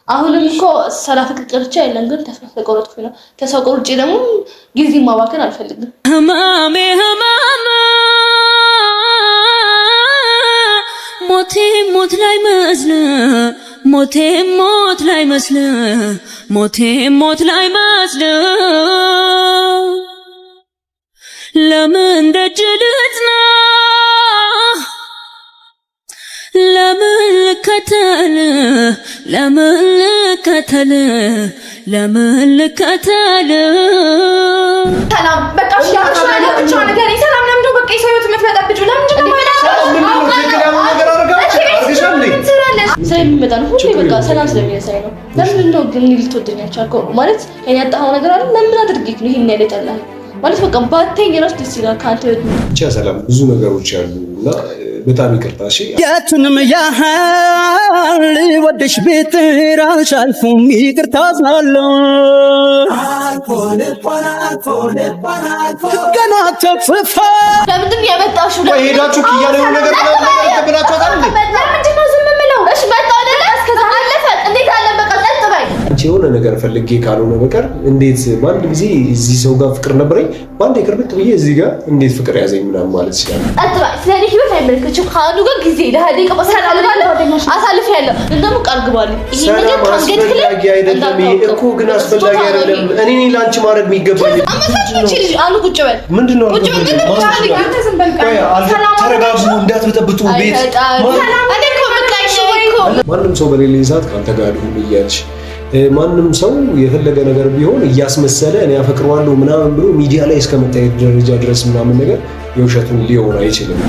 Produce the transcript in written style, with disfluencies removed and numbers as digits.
አሁንም እኮ ሰላም ፍቅርቻ የለም ግን ተስፋ ቆርጬ ነው። ተስፋ ቆርጬ ደግሞ ጊዜ ማባከን አልፈልግም። ህማሜ ሞቴ ሞት ላይ መስለ ሞቴ ሞት ላይ መስለ ሞቴ ሞት ላይ መስለ ለምን ደጅ ልጽና ለምን ልከተል ለምን ልከተል ለምን ልከተል ሰላም በቃ ብቻ ነገር ሰላም ለምንድነው በቃ የሰውት የምትመጣብጁ ለምንድነው ስለሚመጣ ነው ሁሌ በቃ ሰላም ስለሚያሳይ ነው። ለምንድነው ግን ልትወደኝ አልቻልከው ማለት እኔ ያጣው ነገር አለ ለምን አድርጌክ ነው ይሄን ያለጠላህ ማለት በቃ ባተኝ ራስ ደስ ይላል ካንተ ብቻ ሰላም ብዙ ነገሮች አሉና በጣም ይቅርታ እሺ የቱንም ያህል ወደሽ ብትራሽ አልፎም ይቅርታ ስላለው ገና ተጽፋ ለምንድን ያመጣሽው ሄዳችሁ እያለ ነው ነገር ተብላችሁ አይደል ለምንድን ነው ዝም ብለው እሺ መጣ አይደል እስከዛ አለፈ እንዴት አለ በቃ ጸጥ በይ የሆነ ነገር ፈልጌ ካልሆነ በቀር እንዴት በአንድ ጊዜ እዚህ ሰው ጋር ፍቅር ነበረኝ በአንድ ቅርብት ብዬ እዚህ ጋር እንዴት ፍቅር ያዘኝ ምናምን ማለት ይችላል። አጥባ ስለኔ ህይወት አይመልከችም ካሉ ጋር ጊዜ ለሃዲ ቀበሳላለ አሳልፍ ያለው እንደሞ ቀርግባል ይሄ ነገር ታንገትክለ አይደለም እኮ ግን አስፈላጊ አይደለም። እኔ ላንቺ ማድረግ የሚገባኝ አመጣችሁ አሉ ቁጭ በል ምንድነው ቁጭ በል አንተ ዝም በል ተረጋጉ እንዳትበጠብጡ ቤት ማንም ሰው በሌለ ሰዓት ካንተ ጋር ይሁን እያልሽ ማንም ሰው የፈለገ ነገር ቢሆን እያስመሰለ እኔ አፈቅረዋለሁ ምናምን ብሎ ሚዲያ ላይ እስከመታየት ደረጃ ድረስ ምናምን ነገር የውሸቱን ሊሆን አይችልም።